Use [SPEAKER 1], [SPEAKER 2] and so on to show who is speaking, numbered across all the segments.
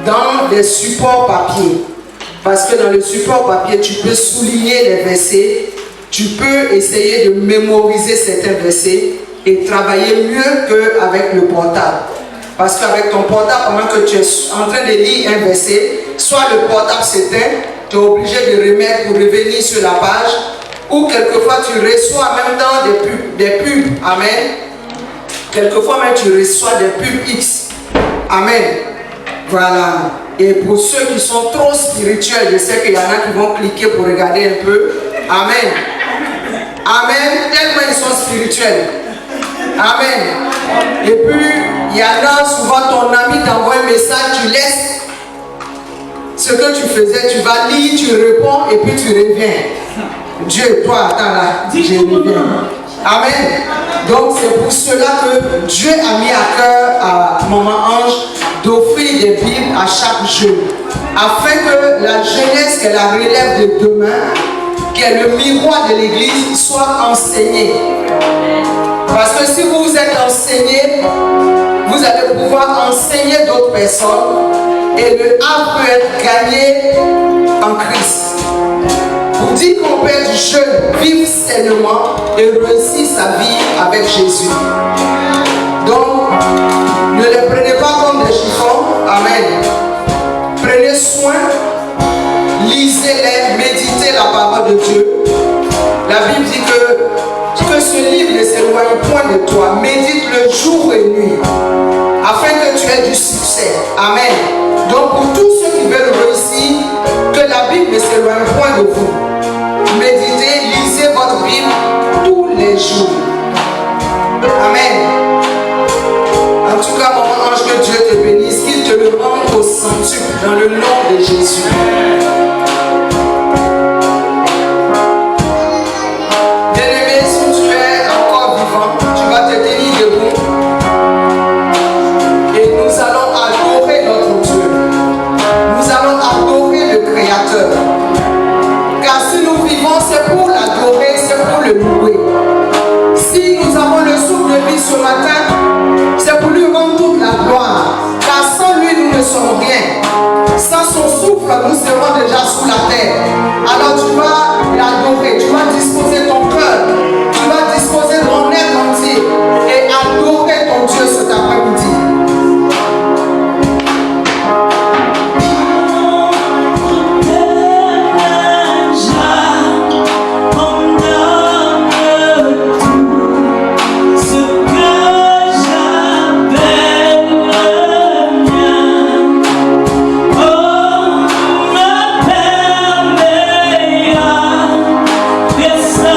[SPEAKER 1] dans les supports papier. Parce que dans le support papier, tu peux souligner les versets, tu peux essayer de mémoriser certains versets et travailler mieux qu'avec le portable. Parce qu'avec ton portable, pendant que tu es en train de lire un verset, soit le portable s'éteint, tu es obligé de remettre pour revenir sur la page, ou quelquefois tu reçois en même temps des pubs. Amen. Quelquefois même tu reçois des pubs X. Amen. Voilà. Et pour ceux qui sont trop spirituels, je sais qu'il y en a qui vont cliquer pour regarder un peu. Amen. Amen. Tellement ils sont spirituels. Amen. Et puis, il y en a souvent, ton ami t'envoie un message, tu laisses ce que tu faisais, tu vas lire, tu réponds et puis tu reviens. Dieu, toi, attends là, je reviens. Amen. Donc, c'est pour cela que Dieu a mis à cœur à Maman Ange d'offrir des Bibles à chaque jeune, afin que la jeunesse qu'elle la relève de demain, qui est le miroir de l'église, soit enseignée. Parce que si vous êtes enseigné, vous allez pouvoir enseigner d'autres personnes et le âme peut être gagné en Christ. Vous dites qu'on peut être jeune, vivre sainement et réussir sa vie avec Jésus. Donc, ne les prenez pas comme des chiffons. Amen. Prenez soin, lisez-les, méditez la parole de Dieu. La Bible dit que ce livre ne s'éloigne point de toi. Médite-le jour et nuit, afin que tu aies du succès. Amen. Donc pour tous ceux qui veulent réussir, que la Bible ne s'éloigne point de vous. Méditez, lisez votre Bible tous les jours. Amen. En tout cas, Maman Ange, que Dieu te bénisse, qu'il te le rende au centuple dans le nom de Jésus. Car si nous vivons, c'est pour l'adorer, c'est pour le louer. Si nous avons le souffle de vie ce matin, c'est pour lui rendre toute la gloire. Car sans lui, nous ne sommes rien. Sans son souffle, nous serons déjà sous la terre. Alors tu vas l'adorer, tu vas disposer ton cœur, tu vas disposer ton être entier et adorer ton Dieu cet après-midi.
[SPEAKER 2] Yes,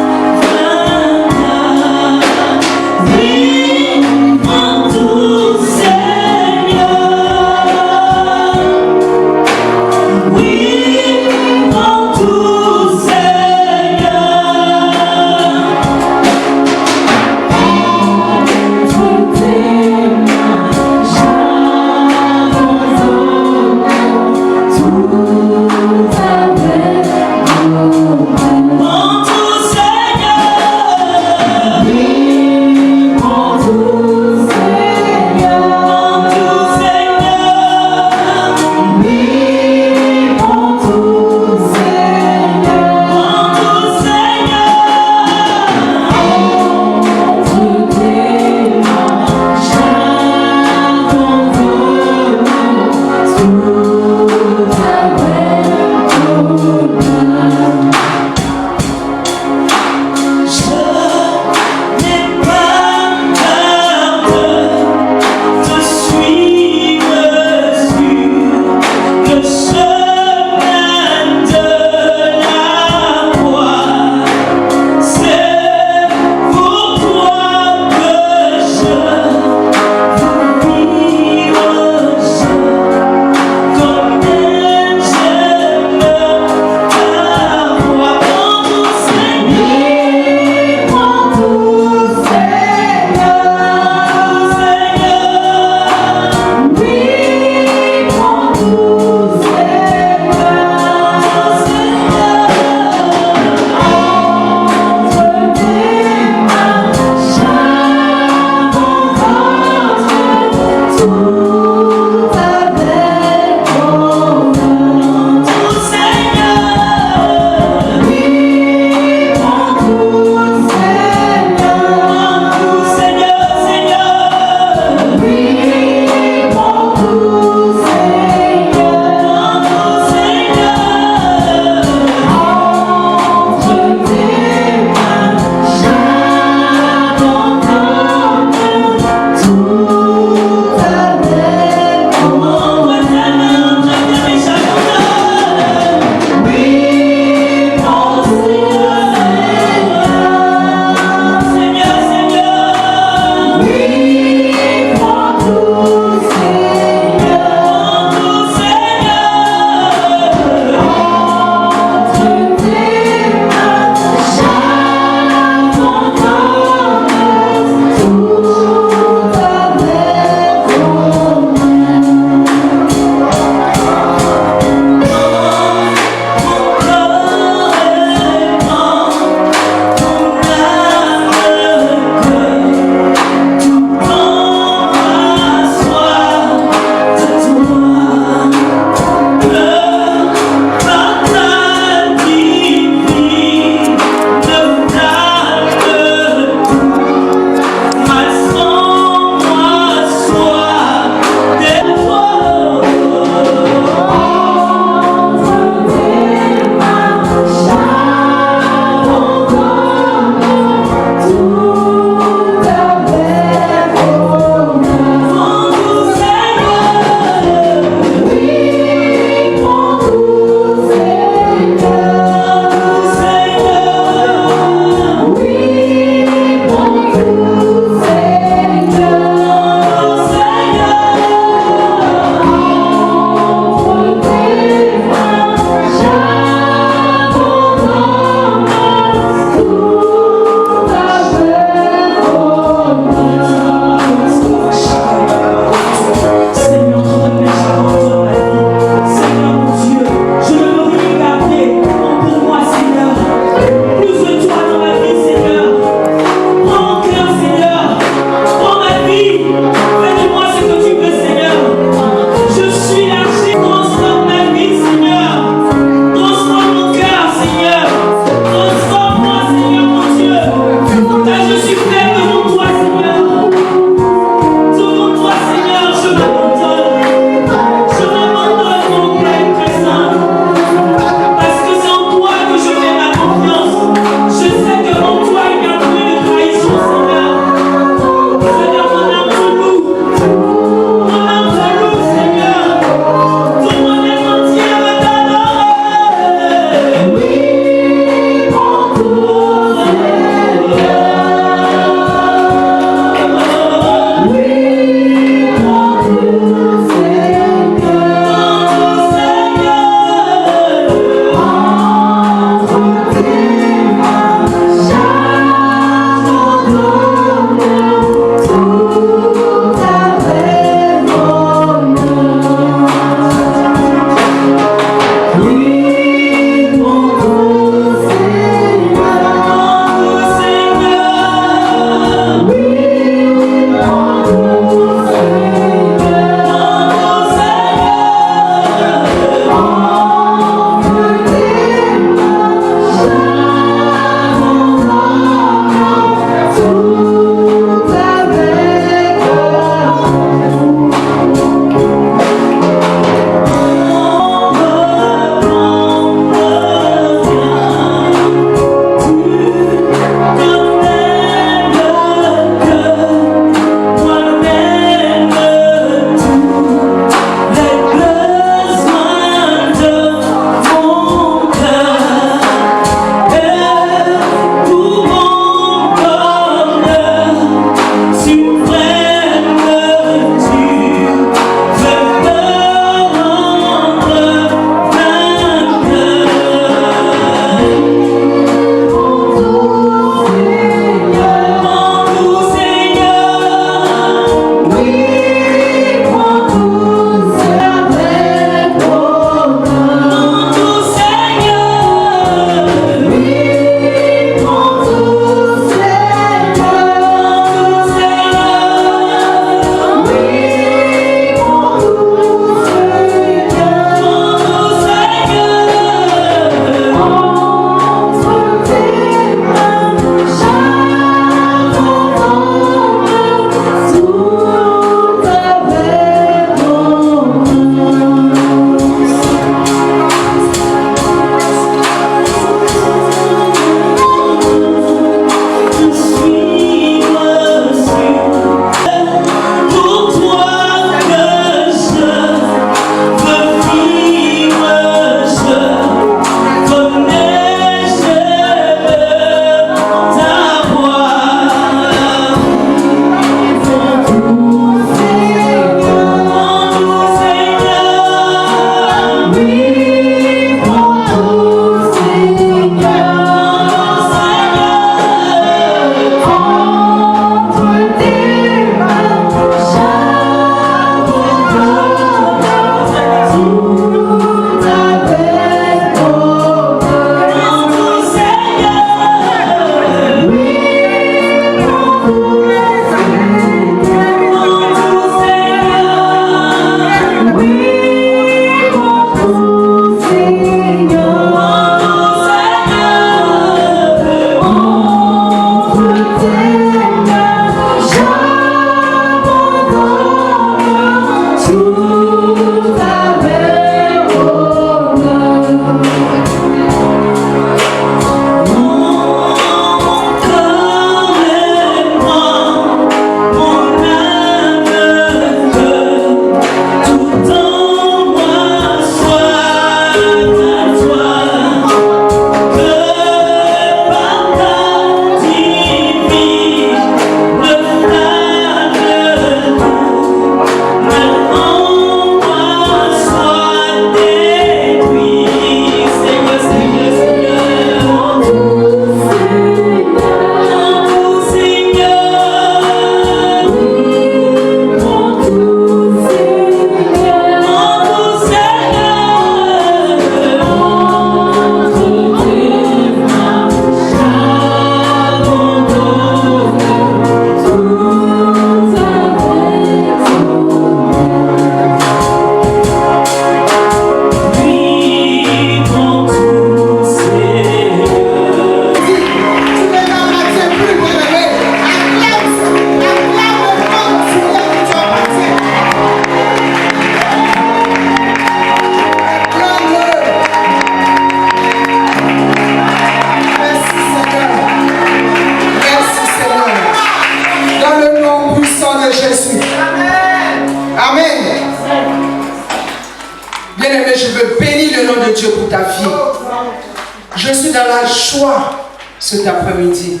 [SPEAKER 1] Cet après-midi,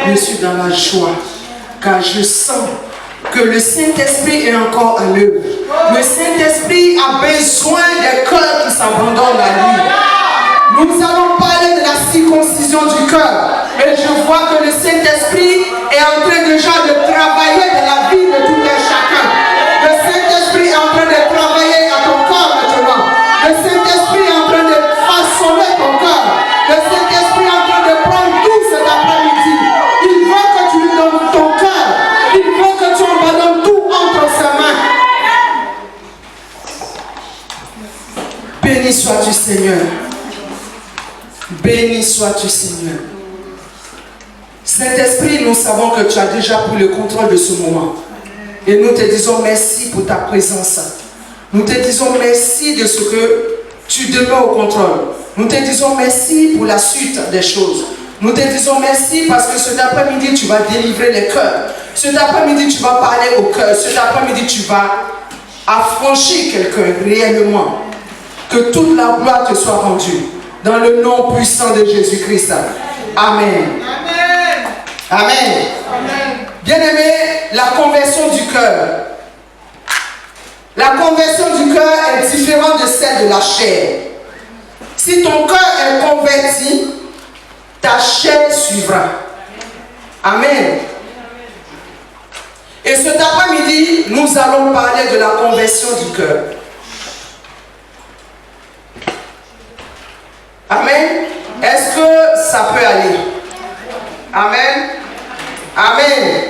[SPEAKER 1] je suis dans la joie car je sens que le Saint-Esprit est encore à l'œuvre. Le Saint-Esprit a besoin des cœurs qui s'abandonnent à lui. Nous allons parler de la circoncision du cœur. Et je vois que le Saint-Esprit est en train déjà de travailler dans la vie de tout un chacun. Le Saint-Esprit est en train de travailler à ton corps maintenant. Le Saint-Esprit est en train de façonner ton cœur. Le Saint-Esprit est en train de prendre tout cet après-midi. Il veut que tu lui donnes ton cœur. Il veut que tu abandonnes tout entre ses mains. Béni sois-tu, Seigneur. Béni sois-tu, Seigneur. Saint-Esprit, nous savons que tu as déjà pris le contrôle de ce moment. Et nous te disons merci pour ta présence. Nous te disons merci de ce que tu demeures au contrôle. Nous te disons merci pour la suite des choses. Nous te disons merci parce que cet après-midi, tu vas délivrer les cœurs. Cet après-midi, tu vas parler au cœur. Cet après-midi, tu vas affranchir quelqu'un réellement. Que toute la gloire te soit rendue. Dans le nom puissant de Jésus-Christ. Amen. Amen. Amen. Bien-aimé, la conversion du cœur. La conversion du cœur est différente de celle de la chair. Si ton cœur est converti, ta chair suivra. Amen. Et cet après-midi, nous allons parler de la conversion du cœur. Amen. Est-ce que ça peut aller? Amen. Amen.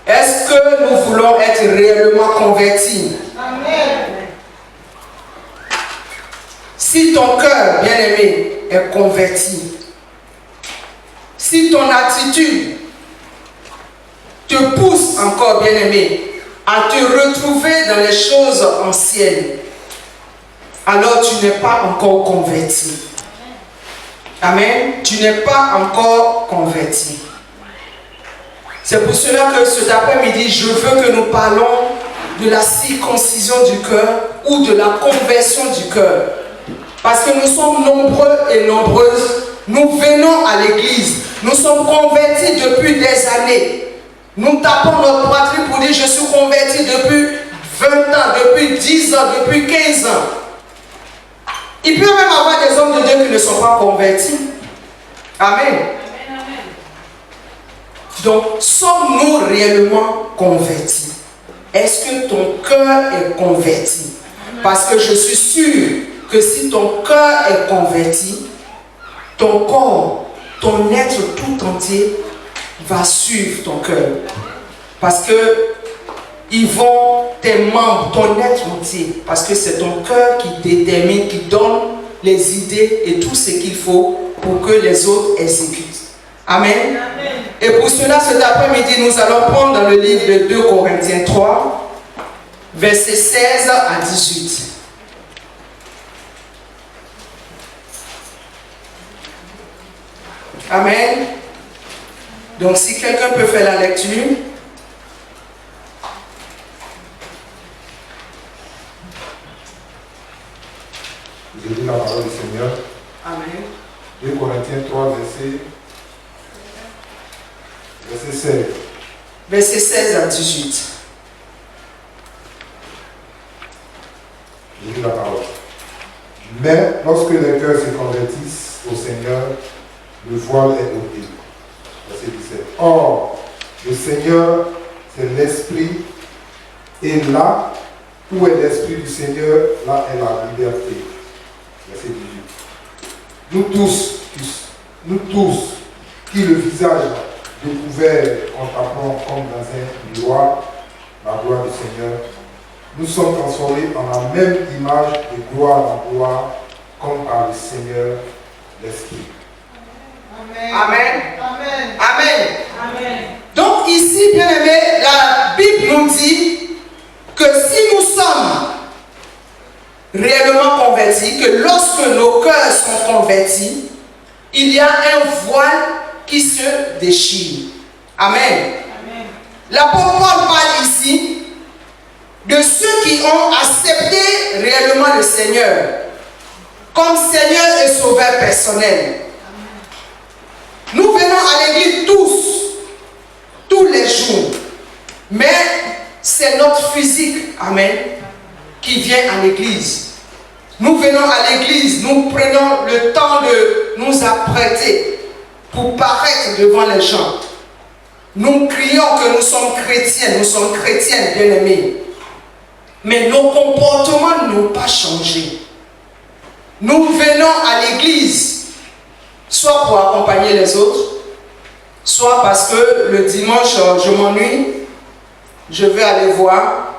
[SPEAKER 1] Est-ce que nous voulons être réellement convertis? Amen. Si ton cœur, bien-aimé, est converti, si ton attitude te pousse encore, bien-aimé, à te retrouver dans les choses anciennes, alors tu n'es pas encore converti. Amen. Tu n'es pas encore converti. C'est pour cela que cet après-midi, je veux que nous parlons de la circoncision du cœur ou de la conversion du cœur. Parce que nous sommes nombreux et nombreuses. Nous venons à l'église. Nous sommes convertis depuis des années. Nous tapons notre poitrine pour dire je suis converti depuis 20 ans, depuis 10 ans, depuis 15 ans. Il peut même avoir des hommes de Dieu qui ne sont pas convertis. Amen. Donc, sommes-nous réellement convertis? Est-ce que ton cœur est converti? Parce que je suis sûr que si ton cœur est converti, ton corps, ton être tout entier va suivre ton cœur. Parce que ils vont, tes membres, ton être entier, parce que c'est ton cœur qui détermine, qui donne les idées et tout ce qu'il faut pour que les autres exécutent. Amen. Amen. Et pour cela, cet après-midi, nous allons prendre dans le livre de 2 Corinthiens 3, versets 16 à 18. Amen. Donc, si quelqu'un peut faire la lecture.
[SPEAKER 2] Je lis la parole du Seigneur.
[SPEAKER 1] Amen.
[SPEAKER 2] 2 Corinthiens 3, verset 16.
[SPEAKER 1] Verset 16 à 18.
[SPEAKER 2] Je lis la parole. Mais lorsque les cœurs se convertissent au Seigneur, le voile est ôté. Verset 17. Or, le Seigneur, c'est l'Esprit, et là où est l'Esprit du Seigneur, là est la liberté. Verset 18. Nous tous, qui le visage découvert en tapant comme dans un miroir la gloire du Seigneur, nous sommes transformés en la même image de gloire en gloire, comme par le Seigneur l'Esprit.
[SPEAKER 1] Amen. Amen. Amen. Amen. Amen. Donc ici, bien aimé, la Bible nous dit que si nous sommes réellement convertis, que lorsque nos cœurs sont convertis, il y a un voile qui se déchire. Amen. Amen. L'apôtre Paul parle ici de ceux qui ont accepté réellement le Seigneur comme Seigneur et Sauveur personnel. Nous venons à l'église tous les jours, mais c'est notre physique, amen, qui vient à l'église. Nous venons à l'église, nous prenons le temps de nous apprêter pour paraître devant les gens. Nous crions que nous sommes chrétiennes bien-aimés. Mais nos comportements n'ont pas changé. Nous venons à l'église, soit pour accompagner les autres, soit parce que le dimanche, je m'ennuie, je vais aller voir,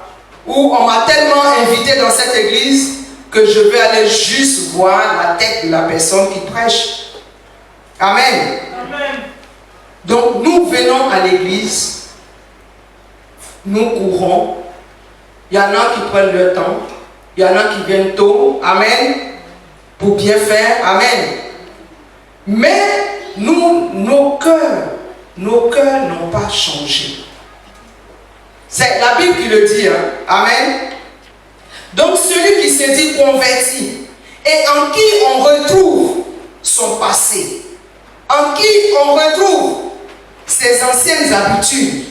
[SPEAKER 1] ou on m'a tellement invité dans cette église que je vais aller juste voir la tête de la personne qui prêche. Amen. Amen. Donc nous venons à l'église, nous courons, il y en a qui prennent le temps, il y en a qui viennent tôt, amen, pour bien faire, amen. Mais nos cœurs n'ont pas changé. C'est la Bible qui le dit, hein? Amen. Donc celui qui se dit converti et en qui on retrouve son passé, en qui on retrouve ses anciennes habitudes.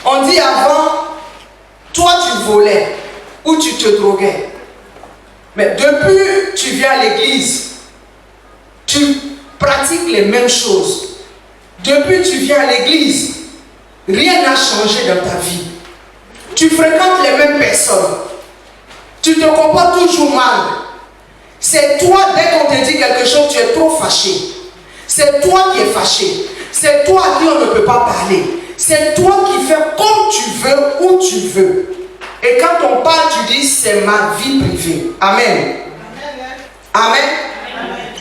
[SPEAKER 1] On dit avant, toi tu volais ou tu te droguais. Mais depuis tu viens à l'église, tu pratiques les mêmes choses. Depuis tu viens à l'église, rien n'a changé dans ta vie. Tu fréquentes les mêmes personnes. Tu te comportes toujours mal. C'est toi, dès qu'on te dit quelque chose, tu es trop fâché. C'est toi qui es fâché. C'est toi à qui on ne peut pas parler. C'est toi qui fais comme tu veux, où tu veux. Et quand on parle, tu dis, c'est ma vie privée. Amen. Amen. Amen.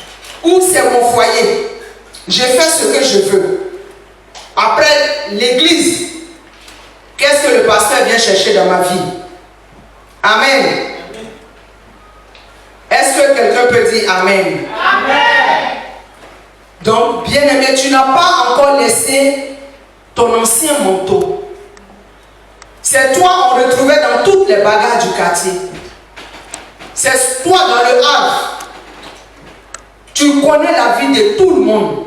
[SPEAKER 1] Ou c'est mon foyer. Je fais ce que je veux. Après l'église, qu'est-ce que le pasteur vient chercher dans ma vie? Amen. Est-ce que quelqu'un peut dire Amen? Amen. Donc, bien-aimé, tu n'as pas encore laissé ton ancien manteau. C'est toi on retrouvait dans toutes les bagarres du quartier. C'est toi dans le Havre. Tu connais la vie de tout le monde.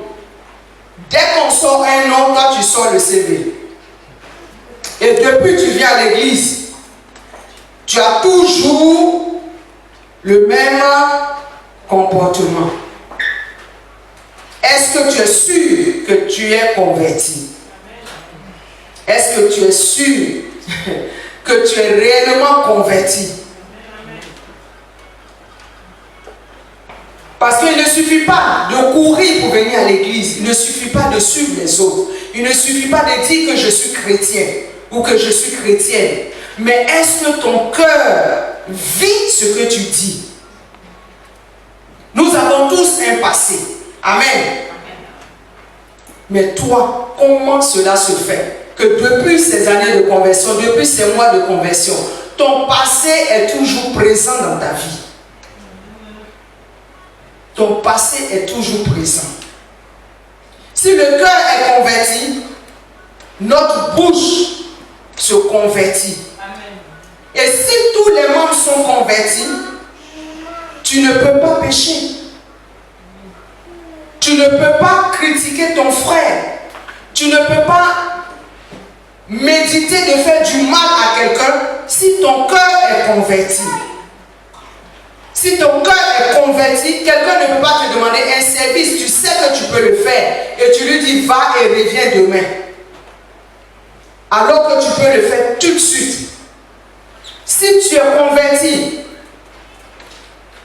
[SPEAKER 1] Dès qu'on sort un nom, toi tu sors le CV. Et depuis que tu viens à l'église, tu as toujours le même comportement. Est-ce que tu es sûr que tu es converti? Est-ce que tu es sûr que tu es réellement converti? Parce qu'il ne suffit pas de courir pour venir à l'église. Il ne suffit pas de suivre les autres. Il ne suffit pas de dire que je suis chrétien ou que je suis chrétienne. Mais est-ce que ton cœur vit ce que tu dis? Nous avons tous un passé. Amen. Mais toi, comment cela se fait que depuis ces années de conversion, depuis ces mois de conversion, ton passé est toujours présent dans ta vie? Ton passé est toujours présent. Si le cœur est converti, notre bouche se convertit. Amen. Et si tous les membres sont convertis, tu ne peux pas pécher. Tu ne peux pas critiquer ton frère. Tu ne peux pas méditer de faire du mal à quelqu'un si ton cœur est converti. Si ton cœur est converti, quelqu'un ne peut pas te demander un service. Tu sais que tu peux le faire. Et tu lui dis, va et reviens demain. Alors que tu peux le faire tout de suite. Si tu es converti,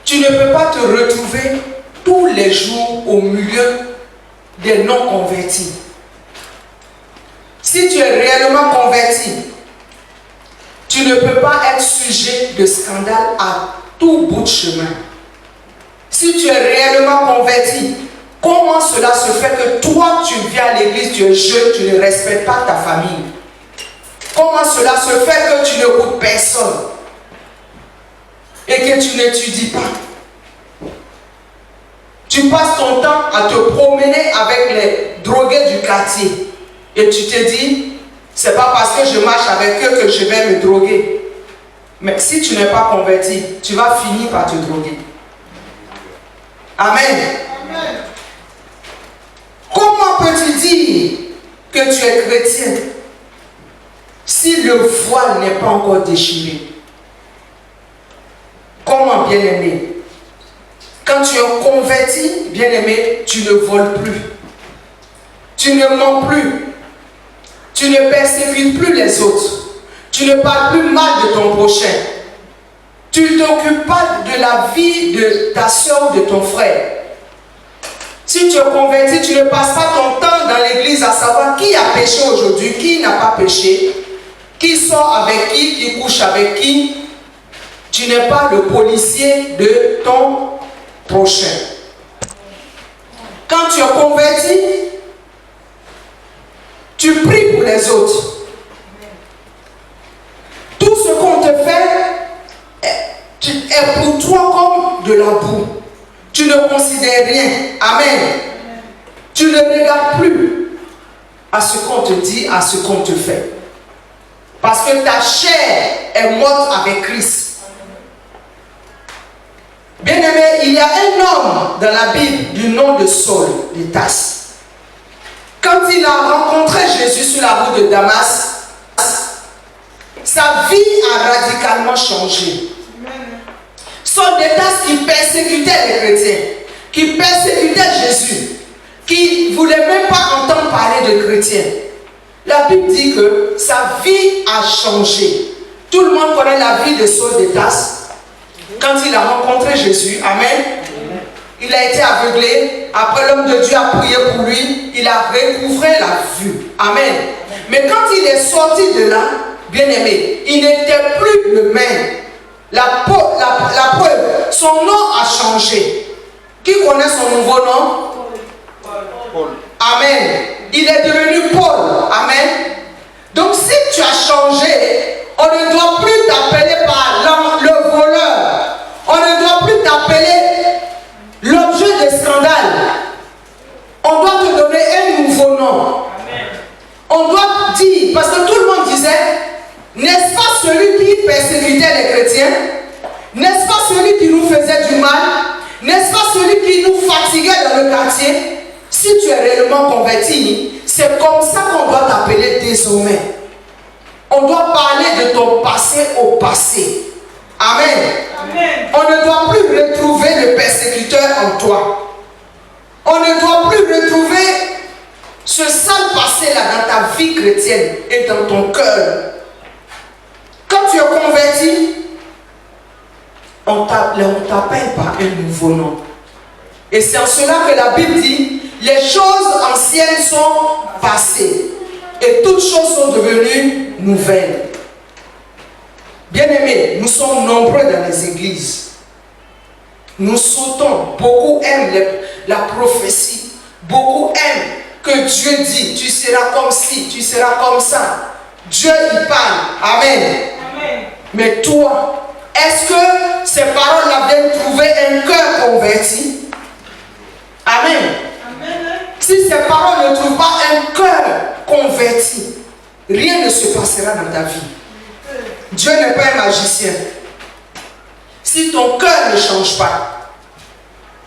[SPEAKER 1] tu ne peux pas te retrouver tous les jours au milieu des non-convertis. Si tu es réellement converti, tu ne peux pas être sujet de scandale à tout bout de chemin. Si tu es réellement converti, comment cela se fait que toi, tu viens à l'église, tu es jeune, tu ne respectes pas ta famille? Comment cela se fait que tu n'écoutes personne et que tu n'étudies pas? Tu passes ton temps à te promener avec les drogués du quartier et tu te dis, c'est pas parce que je marche avec eux que je vais me droguer. Mais si tu n'es pas converti, tu vas finir par te droguer. Amen. Amen. Comment peux-tu dire que tu es chrétien si le voile n'est pas encore déchiré? Comment, bien-aimé? Quand tu es converti, bien-aimé, tu ne voles plus. Tu ne mens plus. Tu ne persécutes plus les autres. Tu ne parles plus mal de ton prochain. Tu ne t'occupes pas de la vie de ta soeur ou de ton frère. Si tu es converti, tu ne passes pas ton temps dans l'église à savoir qui a péché aujourd'hui, qui n'a pas péché, qui sort avec qui couche avec qui. Tu n'es pas le policier de ton prochain. Quand tu es converti, tu pries pour les autres. Tout ce qu'on te fait est pour toi comme de la boue. Tu ne considères rien. Amen. Tu ne regardes plus à ce qu'on te dit, à ce qu'on te fait. Parce que ta chair est morte avec Christ. Bien-aimé, il y a un homme dans la Bible du nom de Saul de Tarse. Quand il a rencontré Jésus sur la route de Damas, sa vie a radicalement changé. Saul de Tarse qui persécutait les chrétiens, qui persécutait Jésus, qui ne voulait même pas entendre parler de chrétiens. La Bible dit que sa vie a changé. Tout le monde connaît la vie de Saul de Tarse. Quand il a rencontré Jésus, amen, il a été aveuglé. Après, l'homme de Dieu a prié pour lui. Il a recouvré la vue. Amen. Mais quand il est sorti de là, bien aimé, il n'était plus le même. La preuve, son nom a changé. Qui connaît son nouveau nom? Paul. Amen. Il est devenu Paul. Amen. Donc si tu as changé, on ne doit plus t'appeler par le voleur. On ne doit plus t'appeler l'objet de scandale. On doit te donner un nouveau nom. Amen. On doit dire, parce que tout le monde disait, n'est-ce pas celui qui persécutait les chrétiens? N'est-ce pas celui qui nous faisait du mal? N'est-ce pas celui qui nous fatiguait dans le quartier? Si tu es réellement converti, c'est comme ça qu'on doit t'appeler désormais. On doit parler de ton passé au passé. Amen. Amen. On ne doit plus retrouver le persécuteur en toi. On ne doit plus retrouver ce sale passé-là dans ta vie chrétienne et dans ton cœur. Quand tu es converti, on t'appelle par un nouveau nom. Et c'est en cela que la Bible dit, les choses anciennes sont passées et toutes choses sont devenues nouvelles. Bien-aimés, nous sommes nombreux dans les églises. Nous sautons. Beaucoup aiment la prophétie. Beaucoup aiment que Dieu dit, tu seras comme ci, tu seras comme ça. Dieu y parle. Amen. Amen. Mais toi, est-ce que ces paroles-là viennent trouver un cœur converti? Amen. Amen. Si ces paroles ne trouvent pas un cœur converti, rien ne se passera dans ta vie. Dieu n'est pas un magicien. Si ton cœur ne change pas,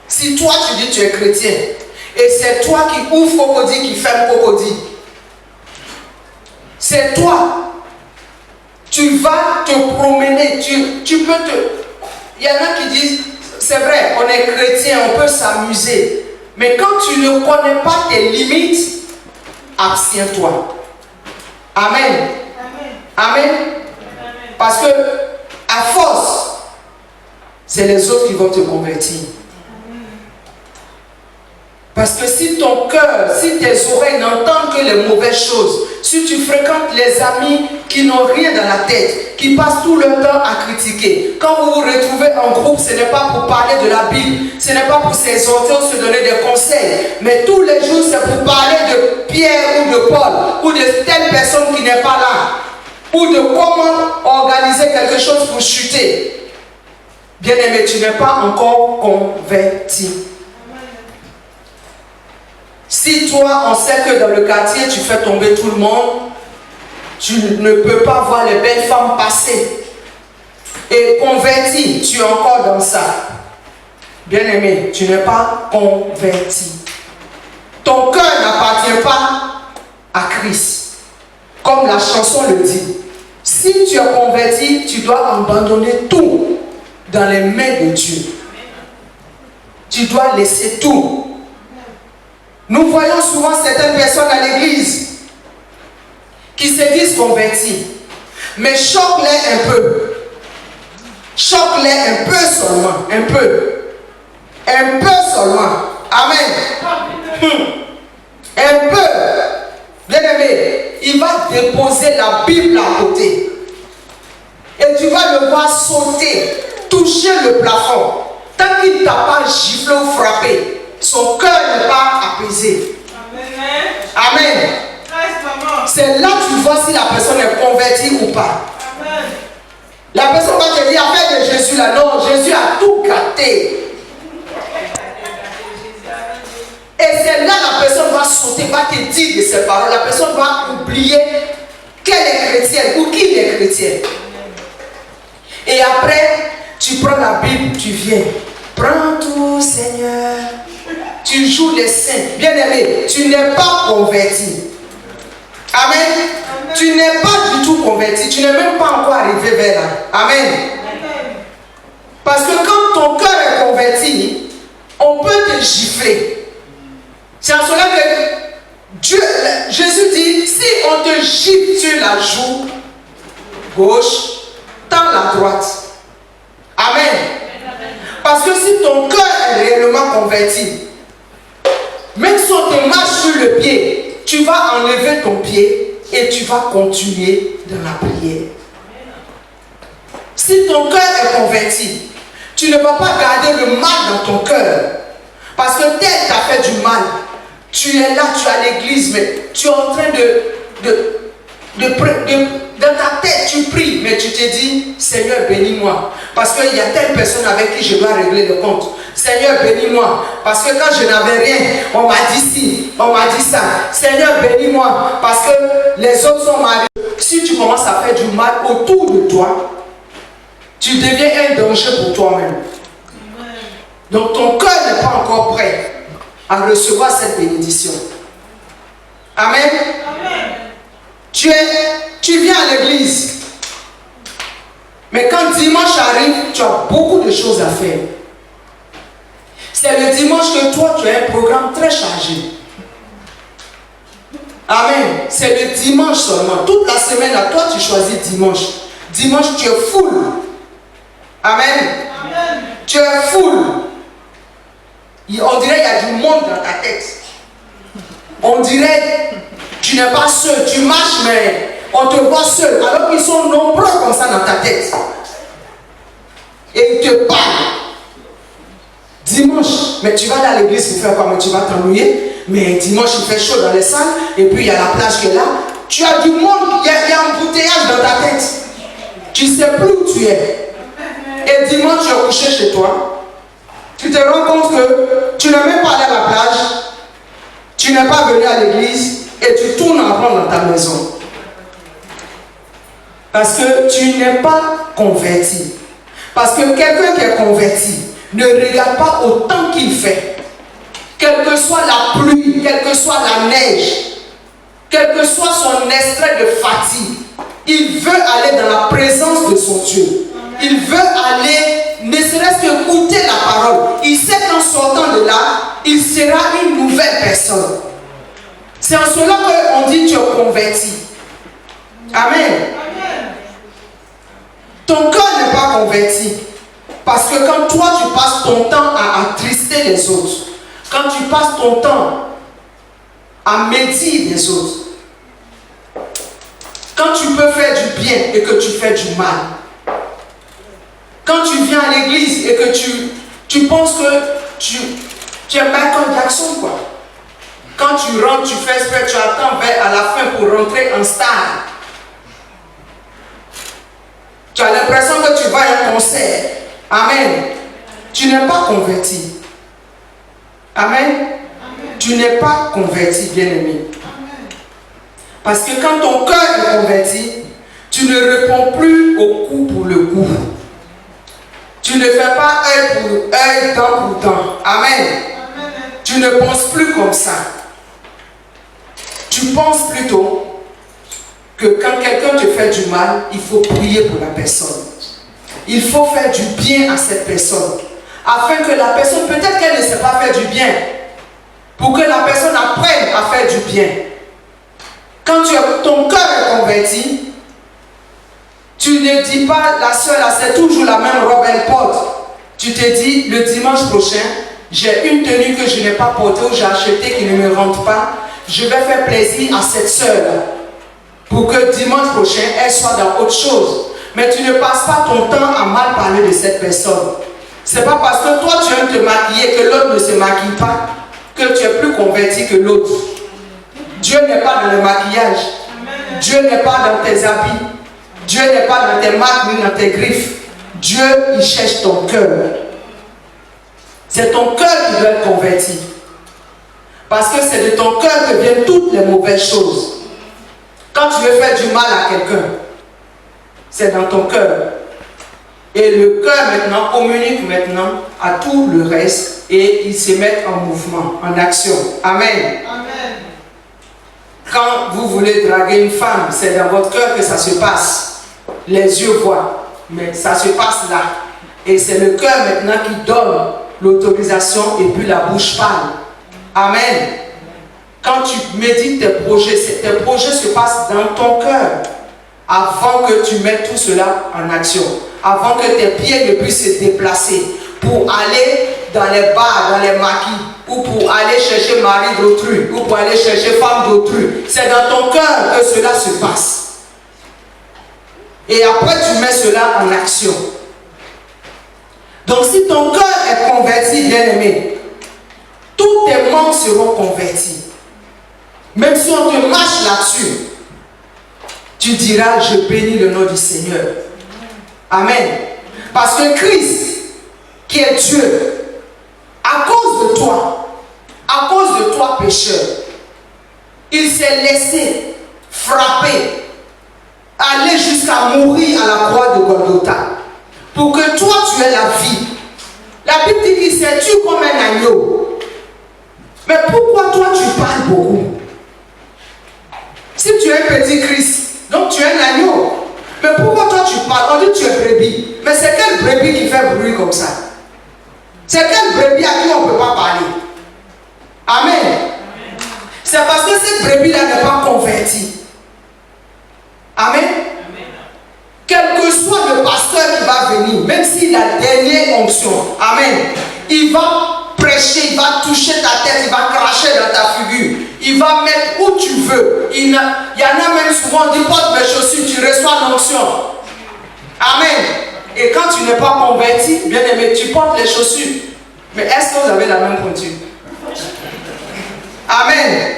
[SPEAKER 1] si toi tu dis tu es chrétien, et c'est toi qui ouvre Cocody, qui ferme Cocody, c'est toi, tu vas te promener, tu peux te... Il y en a qui disent, c'est vrai, on est chrétien, on peut s'amuser, mais quand tu ne connais pas tes limites, abstiens-toi. Amen. Amen. Parce que, à force, c'est les autres qui vont te convertir. Parce que si ton cœur, si tes oreilles n'entendent que les mauvaises choses, si tu fréquentes les amis qui n'ont rien dans la tête, qui passent tout leur temps à critiquer, quand vous vous retrouvez en groupe, ce n'est pas pour parler de la Bible, ce n'est pas pour s'exhorter ou se donner des conseils, mais tous les jours c'est pour parler de Pierre ou de Paul, ou de telle personne qui n'est pas là, ou de comment organiser quelque chose pour chuter. Bien-aimé, tu n'es pas encore converti. Si toi, on sait que dans le quartier, tu fais tomber tout le monde, tu ne peux pas voir les belles femmes passer. Et converti, tu es encore dans ça. Bien-aimé, tu n'es pas converti. Ton cœur n'appartient pas à Christ. Comme la chanson le dit. Si tu es converti, tu dois abandonner tout dans les mains de Dieu. Tu dois laisser tout. Nous voyons souvent certaines personnes à l'église qui se disent convertis. Mais choque-les un peu. Choque-les un peu seulement. Un peu. Un peu seulement. Amen. Un peu. Bien-aimé, il va déposer la Bible à côté. Et tu vas le voir sauter, toucher le plafond. Tant qu'il ne t'a pas giflé ou frappé, son cœur n'est pas apaisé. Amen. Amen. C'est là que tu vois si la personne est convertie ou pas. Amen. La personne va te dire, affaire de Jésus là, non, Jésus a tout gâté. Et c'est là que la personne va sauter, va te dire de ses paroles. La personne va oublier qu'elle est chrétienne ou qu'il est chrétien. Et après, tu prends la Bible, tu viens. Prends tout, Seigneur. Tu joues les saints. Bien-aimé, tu n'es pas converti. Amen. Amen. Tu n'es pas du tout converti. Tu n'es même pas encore arrivé vers là. Amen. Amen. Parce que quand ton cœur est converti, on peut te gifler. C'est en cela que Jésus dit, si on te gifle sur la joue gauche, tends la droite. Amen. Parce que si ton cœur est réellement converti, même si on te marche sur le pied, tu vas enlever ton pied et tu vas continuer dans la prière. Si ton cœur est converti, tu ne vas pas garder le mal dans ton cœur. Parce que tel t'a fait du mal. Tu es là, tu es à l'église, mais tu es en train dans ta tête, tu pries, mais tu te dis, Seigneur, bénis-moi. Parce qu'il y a telle personne avec qui je dois régler le compte. Seigneur, bénis-moi. Parce que quand je n'avais rien, on m'a dit ci, on m'a dit ça. Seigneur, bénis-moi. Parce que les autres sont mariés. Si tu commences à faire du mal autour de toi, tu deviens un danger pour toi-même. Donc ton cœur n'est pas encore prêt à recevoir cette bénédiction. Amen. Amen. Tu viens à l'église. Mais quand dimanche arrive, tu as beaucoup de choses à faire. C'est le dimanche que toi, tu as un programme très chargé. Amen. C'est le dimanche seulement. Toute la semaine, là, toi, tu choisis dimanche. Dimanche, tu es full. Amen. Amen. Tu es full. On dirait qu'il y a du monde dans ta tête. On dirait tu n'es pas seul. Tu marches, mais on te voit seul. Alors qu'ils sont nombreux comme ça dans ta tête. Et ils te parlent. Dimanche, mais tu vas dans l'église pour faire quoi? Mais tu vas t'ennuyer. Mais dimanche, il fait chaud dans les salles. Et puis il y a la plage qui est là. Tu as du monde, il y a un embouteillage dans ta tête. Tu ne sais plus où tu es. Et dimanche, tu es couché chez toi. Tu te rends compte que tu n'es même pas allé à la plage. Tu n'es pas venu à l'église. Et tu tournes en rond dans ta maison. Parce que tu n'es pas converti. Parce que quelqu'un qui est converti ne regarde pas au temps qu'il fait. Quelle que soit la pluie, quelle que soit la neige, quel que soit son extrait de fatigue, il veut aller dans la présence de son Dieu. Il veut aller, ne serait-ce que goûter la parole. Il sait qu'en sortant de là, il sera une nouvelle personne. C'est en cela qu'on dit tu es converti. Amen. Amen. Ton cœur n'est pas converti. Parce que quand toi tu passes ton temps à attrister les autres, Quand tu passes ton temps à médire les autres, quand tu peux faire du bien et que tu fais du mal, quand tu viens à l'église et que tu penses que tu es Michael Jackson, quoi. Quand tu rentres, tu fais ce que tu attends à la fin pour rentrer en star. Tu as l'impression que tu vas à un concert. Amen. Tu n'es pas converti. Amen. Amen. Tu n'es pas converti, bien-aimé. Parce que quand ton cœur est converti, tu ne réponds plus au coup pour le coup. Tu ne fais pas œil pour œil, dent pour dent. Amen. Amen. Tu ne penses plus comme ça. Tu penses plutôt que quand quelqu'un te fait du mal, il faut prier pour la personne. Il faut faire du bien à cette personne. Afin que la personne, peut-être qu'elle ne sait pas faire du bien, pour que la personne apprenne à faire du bien. Quand ton cœur est converti, tu ne dis pas la soeur là, c'est toujours la même robe, elle porte. Tu te dis, le dimanche prochain, j'ai une tenue que je n'ai pas portée ou j'ai acheté qui ne me rentre pas. Je vais faire plaisir à cette soeur là, pour que dimanche prochain, elle soit dans autre chose. Mais tu ne passes pas ton temps à mal parler de cette personne. C'est pas parce que toi tu aimes te maquiller que l'autre ne se maquille pas que tu es plus converti que l'autre. Dieu n'est pas dans le maquillage. Dieu n'est pas dans tes habits. Dieu n'est pas dans tes marques ni dans tes griffes. Dieu, il cherche ton cœur. C'est ton cœur qui doit être converti. Parce que c'est de ton cœur que viennent toutes les mauvaises choses. Quand tu veux faire du mal à quelqu'un, c'est dans ton cœur. Et le cœur maintenant communique maintenant à tout le reste et il se met en mouvement, en action. Amen. Amen. Quand vous voulez draguer une femme, c'est dans votre cœur que ça se passe. Les yeux voient, mais ça se passe là. Et c'est le cœur maintenant qui donne l'autorisation et puis la bouche parle. Amen. Quand tu médites tes projets se passent dans ton cœur avant que tu mettes tout cela en action. Avant que tes pieds ne puissent se déplacer pour aller dans les bars, dans les maquis, ou pour aller chercher mari d'autrui, ou pour aller chercher femme d'autrui. C'est dans ton cœur que cela se passe. Et après, tu mets cela en action. Donc, si ton cœur est converti, bien-aimé, tous tes membres seront convertis. Même si on te marche là-dessus, tu diras, je bénis le nom du Seigneur. Amen. Parce que Christ, qui est Dieu, à cause de toi pécheur, il s'est laissé frapper, aller jusqu'à mourir à la croix de Golgotha, pour que toi tu aies la vie. La Bible dit qu'il s'est tué comme un agneau. Mais pourquoi toi tu parles beaucoup? Si tu es un petit Christ, donc tu es un agneau. Mais pourquoi toi tu parles? On dit que tu es brebis. Mais c'est quelle brebis qui fait bruit comme ça? C'est quelle brebis à qui on ne peut pas parler? Amen. C'est parce que cette brebis-là n'est pas convertie. Amen. Quel que soit le pasteur qui va venir, même s'il a la dernière onction, amen, il va prêcher, il va toucher ta tête, il va cracher dans ta figure, il va mettre où tu veux. Il y en a même souvent, on dit porte mes chaussures, tu reçois l'onction. Amen. Et quand tu n'es pas converti, bien aimé, tu portes les chaussures. Mais est-ce que vous avez la même pointure? Amen.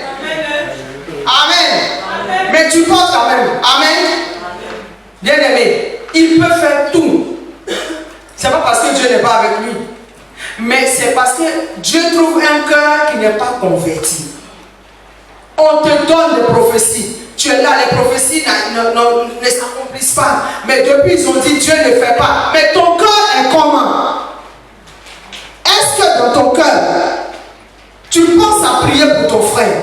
[SPEAKER 1] Amen. Mais tu portes quand même. Amen. Bien aimé, il peut faire tout. C'est pas parce que Dieu n'est pas avec lui, mais c'est parce que Dieu trouve un cœur qui n'est pas converti. On te donne des prophéties. Tu es là, les prophéties ne s'accomplissent pas. Mais depuis, ils ont dit Dieu ne fait pas. Mais ton cœur est comment? Est-ce que dans ton cœur, tu penses à prier pour ton frère?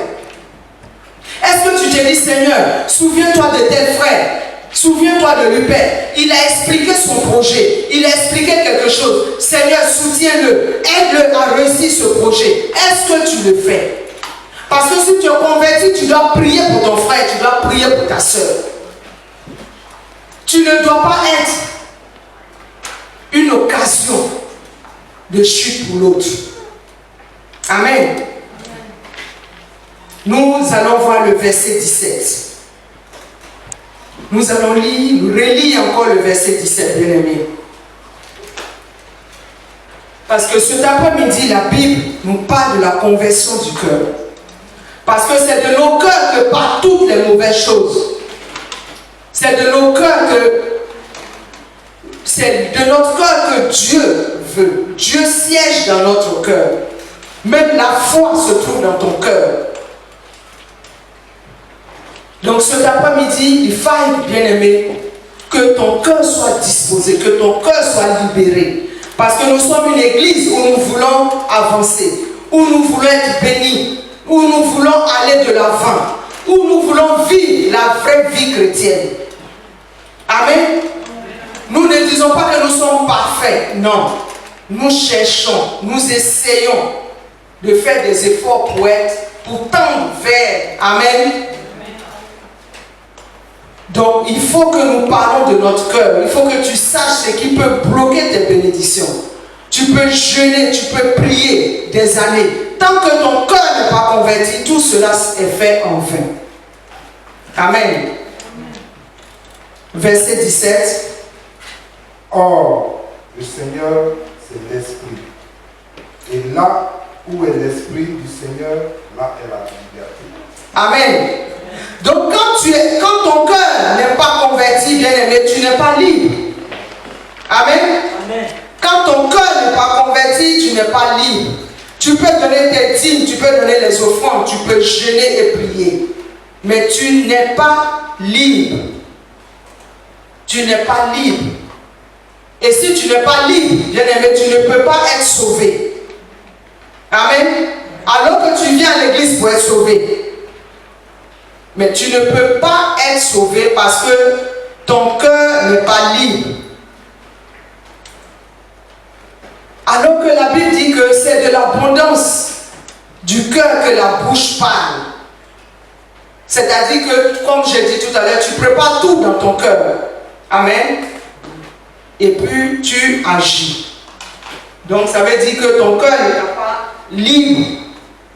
[SPEAKER 1] Est-ce que tu te dis, Seigneur, souviens-toi de tel frère, souviens-toi de lui, Père. Il a expliqué son projet, il a expliqué quelque chose. Seigneur, soutiens-le, aide-le à réussir ce projet. Est-ce que tu le fais? Parce que si tu es converti, tu dois prier pour ton frère, tu dois prier pour ta soeur. Tu ne dois pas être une occasion de chute pour l'autre. Amen. Nous allons voir le verset 17. Nous allons relire encore le verset 17, bien aimé. Parce que cet après-midi, la Bible nous parle de la conversion du cœur. Parce que c'est de nos cœurs que partent toutes les mauvaises choses. C'est de nos cœurs c'est de notre cœur que Dieu veut. Dieu siège dans notre cœur. Même la foi se trouve dans ton cœur. Donc cet après-midi, il faille, bien-aimé, que ton cœur soit disposé, que ton cœur soit libéré. Parce que nous sommes une église où nous voulons avancer, où nous voulons être bénis, où nous voulons aller de l'avant, où nous voulons vivre la vraie vie chrétienne. Amen. Nous ne disons pas que nous sommes parfaits, non. Nous cherchons, nous essayons de faire des efforts pour tendre vers. Amen. Donc, il faut que nous parlons de notre cœur. Il faut que tu saches ce qui peut bloquer tes bénédictions. Tu peux jeûner, tu peux prier des années. Tant que ton cœur n'est pas converti, tout cela est fait en vain. Amen. Verset 17.
[SPEAKER 2] Or, le Seigneur, c'est l'Esprit. Et là où est l'Esprit du Seigneur, là est la liberté.
[SPEAKER 1] Amen. Donc quand ton cœur n'est pas converti, bien aimé, tu n'es pas libre. Amen. Amen. Quand ton cœur n'est pas converti, tu n'es pas libre. Tu peux donner tes dîmes, tu peux donner les offrandes, tu peux jeûner et prier. Mais tu n'es pas libre. Tu n'es pas libre. Et si tu n'es pas libre, bien aimé, tu ne peux pas être sauvé. Amen. Alors que tu viens à l'église pour être sauvé. Mais tu ne peux pas être sauvé parce que ton cœur n'est pas libre. Alors que la Bible dit que c'est de l'abondance du cœur que la bouche parle. C'est-à-dire que, comme j'ai dit tout à l'heure, tu prépares tout dans ton cœur. Amen. Et puis tu agis. Donc ça veut dire que ton cœur ne t'a pas libre.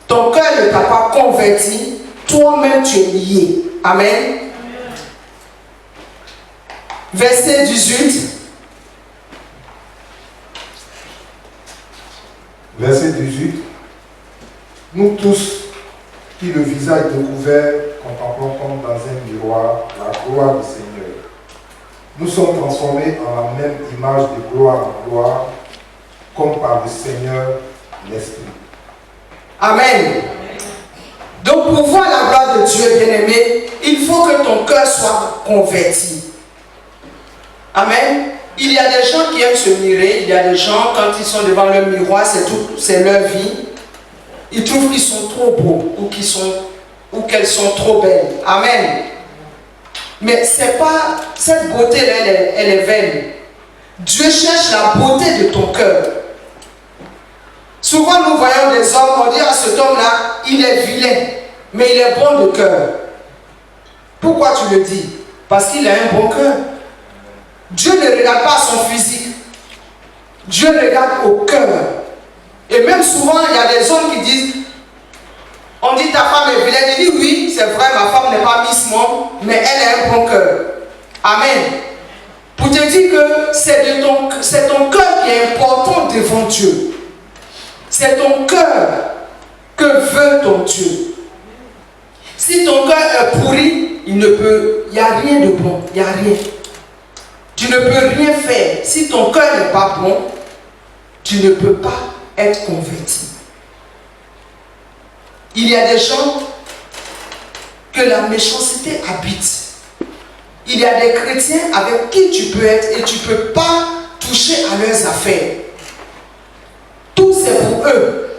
[SPEAKER 1] Ton cœur ne t'a pas converti. Toi-même tu es lié. Amen. Verset 18.
[SPEAKER 2] Verset 18. Nous tous, qui le visage découvert, contemplons comme dans un miroir la gloire du Seigneur. Nous sommes transformés en la même image de gloire en gloire, comme par le Seigneur l'Esprit.
[SPEAKER 1] Amen. Donc pour voir la gloire de Dieu, bien-aimé, il faut que ton cœur soit converti. Amen. Il y a des gens qui aiment se mirer, il y a des gens, quand ils sont devant leur miroir, c'est leur vie. Ils trouvent qu'ils sont trop beaux ou qu'elles sont trop belles. Amen. Mais c'est pas, cette beauté-là, elle est vaine. Dieu cherche la beauté de ton cœur. Souvent nous voyons des hommes, on dit à cet homme-là, il est vilain, mais il est bon de cœur. Pourquoi tu le dis? Parce qu'il a un bon cœur. Dieu ne regarde pas son physique. Dieu regarde au cœur. Et même souvent, il y a des hommes qui disent, on dit ta femme est vilaine. Il dit oui, c'est vrai, ma femme n'est pas Miss Monde, mais elle a un bon cœur. Amen. Pour te dire que c'est ton cœur qui est important devant Dieu. C'est ton cœur que veut ton Dieu. Si ton cœur est pourri, il n'y a rien de bon, il n'y a rien. Tu ne peux rien faire. Si ton cœur n'est pas bon, tu ne peux pas être converti. Il y a des gens que la méchanceté habite. Il y a des chrétiens avec qui tu peux être et tu ne peux pas toucher à leurs affaires. Tout c'est pour eux.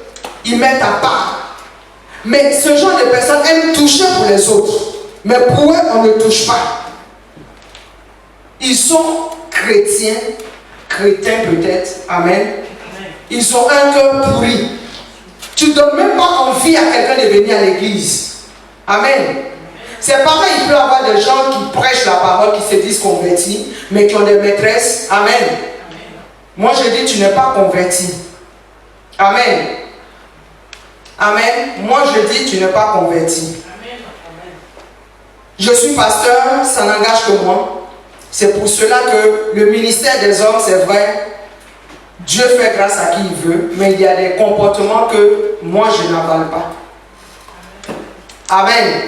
[SPEAKER 1] Ils mettent à part. Mais ce genre de personnes aiment toucher pour les autres. Mais pour eux, on ne touche pas. Ils sont chrétiens peut-être. Amen. Ils ont un cœur pourri. Tu ne donnes même pas envie à quelqu'un de venir à l'église. Amen. C'est pareil, il peut y avoir des gens qui prêchent la parole, qui se disent convertis, mais qui ont des maîtresses. Amen. Moi je dis, tu n'es pas converti. Amen. Amen. Moi je dis, tu n'es pas converti. Je suis pasteur, ça n'engage que moi. C'est pour cela que le ministère des hommes, c'est vrai, Dieu fait grâce à qui il veut, mais il y a des comportements que moi je n'avale pas. Amen.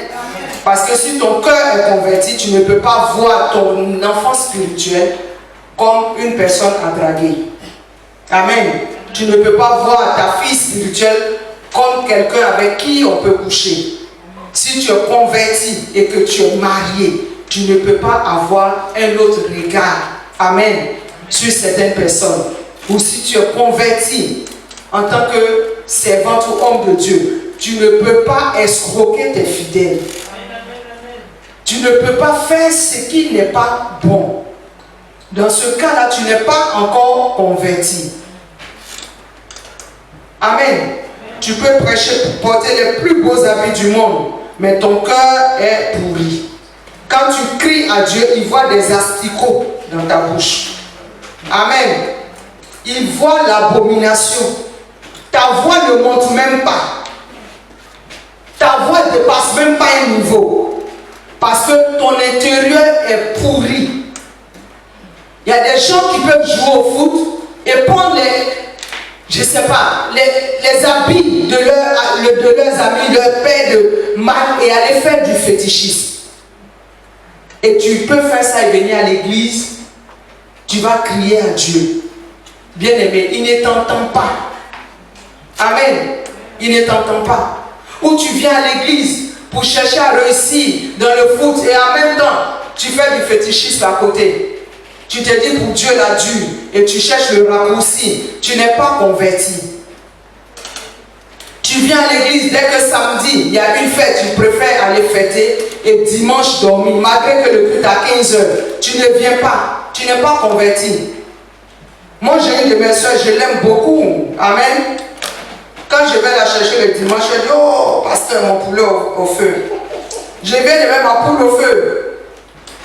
[SPEAKER 1] Parce que si ton cœur est converti, tu ne peux pas voir ton enfant spirituel comme une personne à draguer. Amen. Tu ne peux pas voir ta fille spirituelle comme quelqu'un avec qui on peut coucher. Si tu es converti et que tu es marié, tu ne peux pas avoir un autre regard. Amen. Sur certaines personnes. Ou si tu es converti en tant que servante ou homme de Dieu, tu ne peux pas escroquer tes fidèles. Tu ne peux pas faire ce qui n'est pas bon. Dans ce cas-là, tu n'es pas encore converti. Amen. Tu peux prêcher, porter les plus beaux habits du monde, mais ton cœur est pourri. Quand tu cries à Dieu, il voit des asticots dans ta bouche. Amen. Il voit l'abomination. Ta voix ne monte même pas. Ta voix ne dépasse même pas un niveau. Parce que ton intérieur est pourri. Il y a des gens qui peuvent jouer au foot et prendre je ne sais pas, les habits de leurs amis, leur paire de marque et aller faire du fétichisme. Et tu peux faire ça et venir à l'église, tu vas crier à Dieu. Bien-aimé, il ne t'entend pas. Amen. Il ne t'entend pas. Ou tu viens à l'église pour chercher à réussir dans le foot et en même temps, tu fais du fétichisme à côté. Tu te dis pour Dieu la dure et tu cherches le raccourci. Tu n'es pas converti. Tu viens à l'église dès que samedi, il y a une fête, tu préfères aller fêter et dimanche dormir. Malgré que le culte à 15h, tu ne viens pas. Tu n'es pas converti. Moi, j'ai une de mes soeurs, je l'aime beaucoup. Amen. Quand je vais la chercher le dimanche, je dis, oh, pasteur, mon poulet au feu. Je viens de mettre ma poule au feu.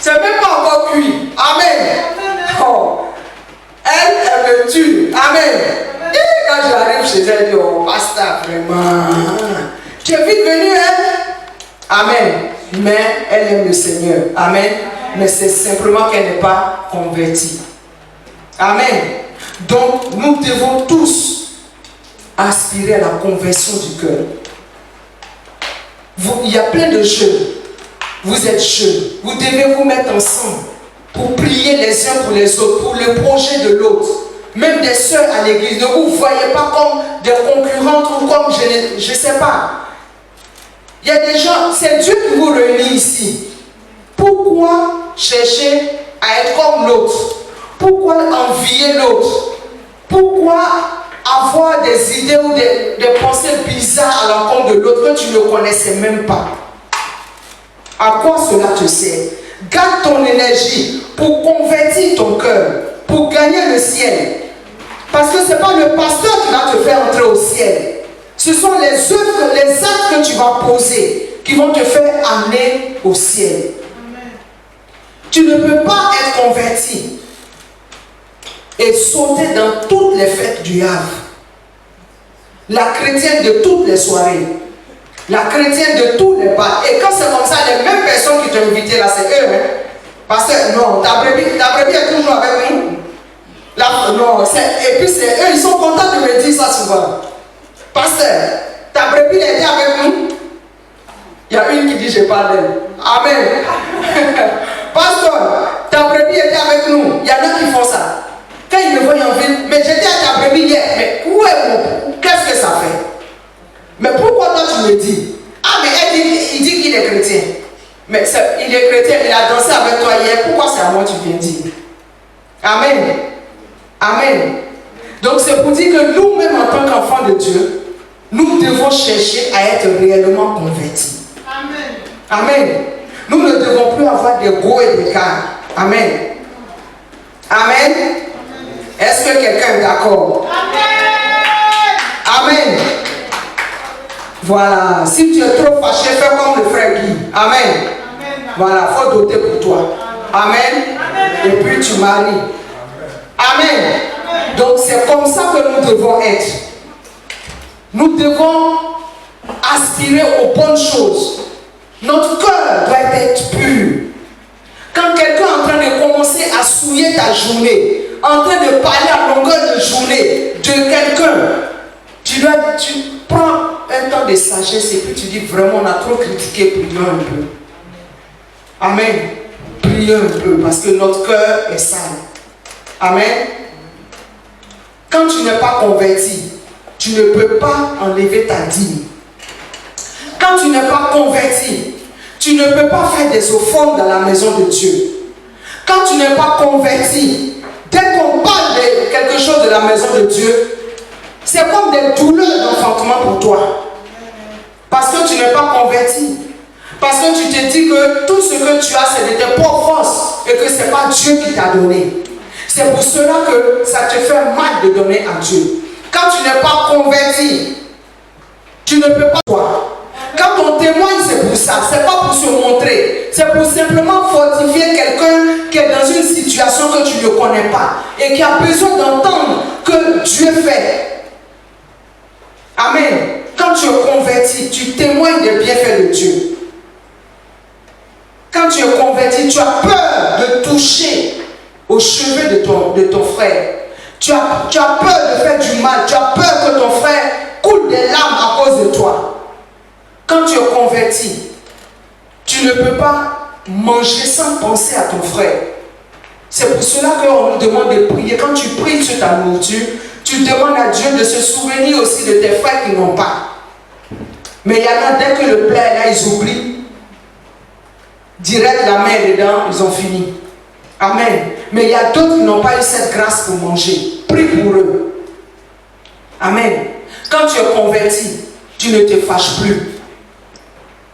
[SPEAKER 1] C'est même pas encore cuit. Amen. Oh. Elle me tue. Amen. Et quand j'arrive chez elle, elle dit, oh, pasteur, vraiment. Tu es vite venu, hein? Amen. Mais elle aime le Seigneur. Amen. Mais c'est simplement qu'elle n'est pas convertie. Amen. Donc, nous devons tous aspirer à la conversion du cœur. Il y a plein de jeunes. Vous êtes jeunes. Vous devez vous mettre ensemble pour prier les uns pour les autres, pour le projet de l'autre. Même des sœurs à l'église, ne vous voyez pas comme des concurrentes ou comme je ne sais pas. Il y a des gens, c'est Dieu qui vous réunit ici. Pourquoi chercher à être comme l'autre? Pourquoi envier l'autre? Pourquoi avoir des idées ou des pensées bizarres à l'encontre de l'autre que tu ne connaissais même pas? À quoi cela te sert? Garde ton énergie pour convertir ton cœur, pour gagner le ciel. Parce que ce n'est pas le pasteur qui va te faire entrer au ciel. Ce sont les œuvres, les actes que tu vas poser qui vont te faire amener au ciel. Amen. Tu ne peux pas être converti et sauter dans toutes les fêtes du Havre. La chrétienne de toutes les soirées. La chrétienne de tous les bars. Et quand c'est comme ça, les mêmes personnes qui t'ont invité là, c'est eux. Hein? Parce que non, ta brebis est toujours avec nous. Là, non, et puis c'est eux, ils sont contents de me dire ça souvent. Pasteur, ta brebis était avec nous. Il y a une qui dit je parle d'elle. Amen. Pasteur, ta brebis était avec nous. Il y en a qui font ça. Quand ils me voient en ville, mais j'étais à ta brebis hier. Mais où est mon? Qu'est-ce que ça fait? Mais pourquoi toi tu me dis? Ah, mais il dit qu'il est chrétien. Mais il est chrétien, il a dansé avec toi hier. Pourquoi c'est à moi que tu viens dire? Amen. Amen. Donc c'est pour dire que nous-mêmes en tant qu'enfants de Dieu, nous devons chercher à être réellement convertis. Amen. Amen. Nous ne devons plus avoir des gros et des cas. Amen. Amen. Est-ce que quelqu'un est d'accord? Amen. Amen. Voilà. Si tu es trop fâché, fais comme le frère Guy. Amen. Amen. Voilà. Il faut doter pour toi. Amen. Amen. Et puis tu maries. Amen. Donc c'est comme ça que nous devons être. Nous devons aspirer aux bonnes choses. Notre cœur doit être pur. Quand quelqu'un est en train de commencer à souiller ta journée, en train de parler à longueur de journée de quelqu'un, tu prends un temps de sagesse et puis tu dis vraiment on a trop critiqué, prions un peu. Amen. Prions un peu parce que notre cœur est sale. Amen. Quand tu n'es pas converti, tu ne peux pas enlever ta dîme. Quand tu n'es pas converti, tu ne peux pas faire des offrandes dans la maison de Dieu. Quand tu n'es pas converti, dès qu'on parle de quelque chose de la maison de Dieu, c'est comme des douleurs d'enfantement pour toi. Parce que tu n'es pas converti. Parce que tu te dis que tout ce que tu as, c'est de tes propres forces et que ce n'est pas Dieu qui t'a donné. C'est pour cela que ça te fait mal de donner à Dieu. Quand tu n'es pas converti, tu ne peux pas voir. Quand on témoigne, c'est pour ça. C'est pas pour se montrer. C'est pour simplement fortifier quelqu'un qui est dans une situation que tu ne connais pas et qui a besoin d'entendre que Dieu fait. Amen. Quand tu es converti, tu témoignes des bienfaits de Dieu. Quand tu es converti, tu as peur de toucher aux cheveux de ton frère. Tu as peur de faire du mal. Tu as peur que ton frère coule des larmes à cause de toi. Quand tu es converti, tu ne peux pas manger sans penser à ton frère. C'est pour cela qu'on nous demande de prier. Quand tu pries sur ta nourriture, tu demandes à Dieu de se souvenir aussi de tes frères qui n'ont pas. Mais il y en a, dès que le plat est là, ils oublient. Direct la main dedans, ils ont fini. Amen. Mais il y a d'autres qui n'ont pas eu cette grâce pour manger. Prie pour eux. Amen. Quand tu es converti, tu ne te fâches plus.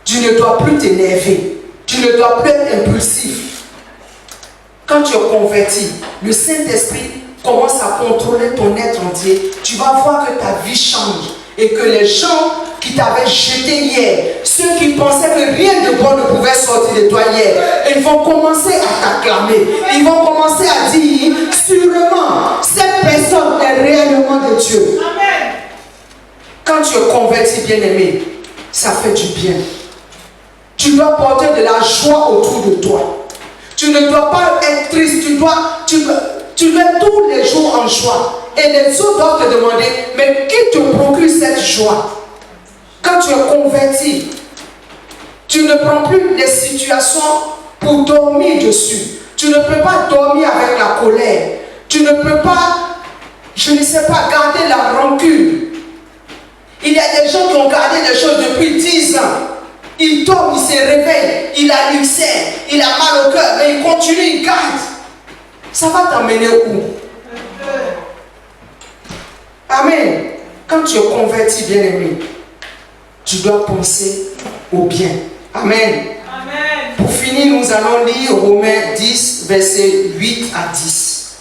[SPEAKER 1] Tu ne dois plus t'énerver. Tu ne dois plus être impulsif. Quand tu es converti, le Saint-Esprit commence à contrôler ton être entier. Tu vas voir que ta vie change. Et que les gens qui t'avaient jeté hier, ceux qui pensaient que rien de bon ne pouvait sortir de toi hier, ils vont commencer à t'acclamer. Ils vont commencer à dire, sûrement, cette personne est réellement de Dieu. Amen. Quand tu es converti, bien-aimé, ça fait du bien. Tu dois porter de la joie autour de toi. Tu ne dois pas être triste. Tu dois tous les jours en joie. Et les autres doivent te demander, mais qui te procure cette joie? Quand tu es converti, tu ne prends plus les situations pour dormir dessus. Tu ne peux pas dormir avec la colère. Tu ne peux pas, je ne sais pas, garder la rancune. Il y a des gens qui ont gardé des choses depuis 10 ans. Il tombe, il se réveille, il a l'ulcère, il a mal au cœur, mais il continue, il garde. Ça va t'amener où? Amen. Quand tu es converti, bien-aimé, tu dois penser au bien. Amen. Amen. Pour finir, nous allons lire Romains 10, versets 8 à 10.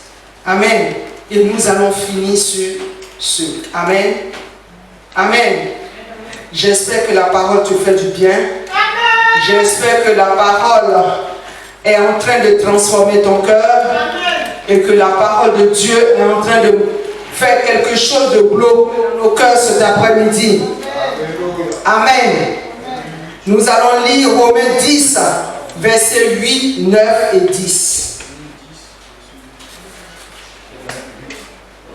[SPEAKER 1] Amen. Et nous allons finir sur ce. Amen. Amen. J'espère que la parole te fait du bien. J'espère que la parole est en train de transformer ton cœur. Et que la parole de Dieu est en train de faire quelque chose de beau dans nos cœurs cet après-midi. Amen. Nous allons lire Romains 10, versets 8, 9 et 10.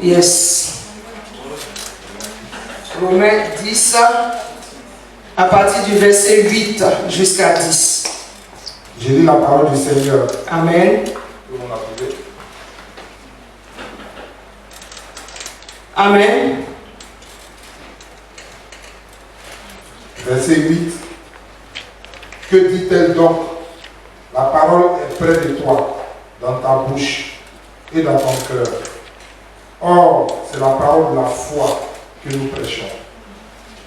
[SPEAKER 1] Yes. Romains 10, à partir du verset 8 jusqu'à 10.
[SPEAKER 2] J'ai lu la parole du Seigneur.
[SPEAKER 1] Amen. Amen.
[SPEAKER 2] Verset 8. Que dit-elle donc? La parole est près de toi, dans ta bouche et dans ton cœur. Or, c'est la parole de la foi que nous prêchons.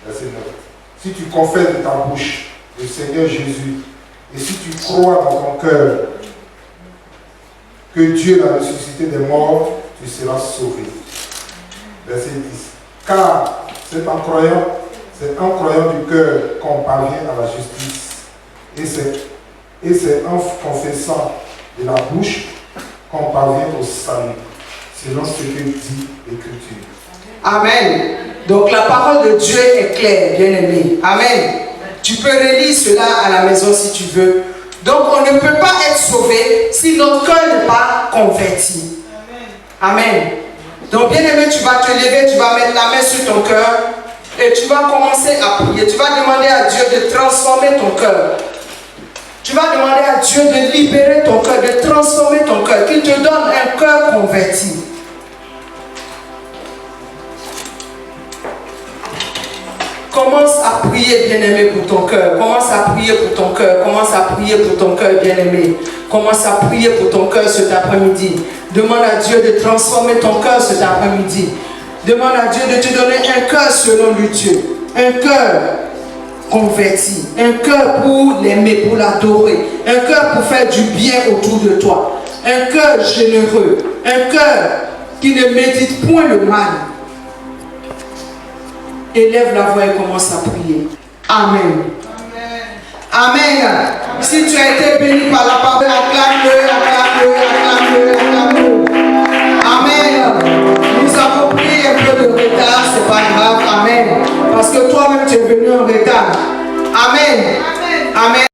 [SPEAKER 2] Verset 9. Si tu confesses de ta bouche le Seigneur Jésus, et si tu crois dans ton cœur que Dieu l'a ressuscité des morts, tu seras sauvé. Verset 10. Car c'est en croyant du cœur qu'on parvient à la justice. Et c'est en confessant de la bouche qu'on parvient au salut, selon ce que dit l'Écriture.
[SPEAKER 1] Amen. Donc la parole de Dieu est claire, bien-aimé. Amen. Tu peux relire cela à la maison si tu veux. Donc on ne peut pas être sauvé si notre cœur n'est pas converti. Amen. Donc bien-aimé, tu vas te lever, tu vas mettre la main sur ton cœur et tu vas commencer à prier. Tu vas demander à Dieu de transformer ton cœur. Tu vas demander à Dieu de libérer ton cœur, de transformer ton cœur, qu'il te donne un cœur converti. Commence à prier, bien-aimé, pour ton cœur. Commence à prier pour ton cœur. Commence à prier pour ton cœur, bien-aimé. Commence à prier pour ton cœur cet après-midi. Demande à Dieu de transformer ton cœur cet après-midi. Demande à Dieu de te donner un cœur selon lui, Dieu. Un cœur converti. Un cœur pour l'aimer, pour l'adorer. Un cœur pour faire du bien autour de toi. Un cœur généreux. Un cœur qui ne médite point le mal. Élève la voix et commence à prier. Amen. Amen. Amen. Si tu as été béni par la parole, acclame-le, acclame-le, acclame-le, acclame-le. Amen. Nous avons pris un peu de retard, c'est pas grave. Amen. Parce que toi-même tu es venu en retard. Amen. Amen.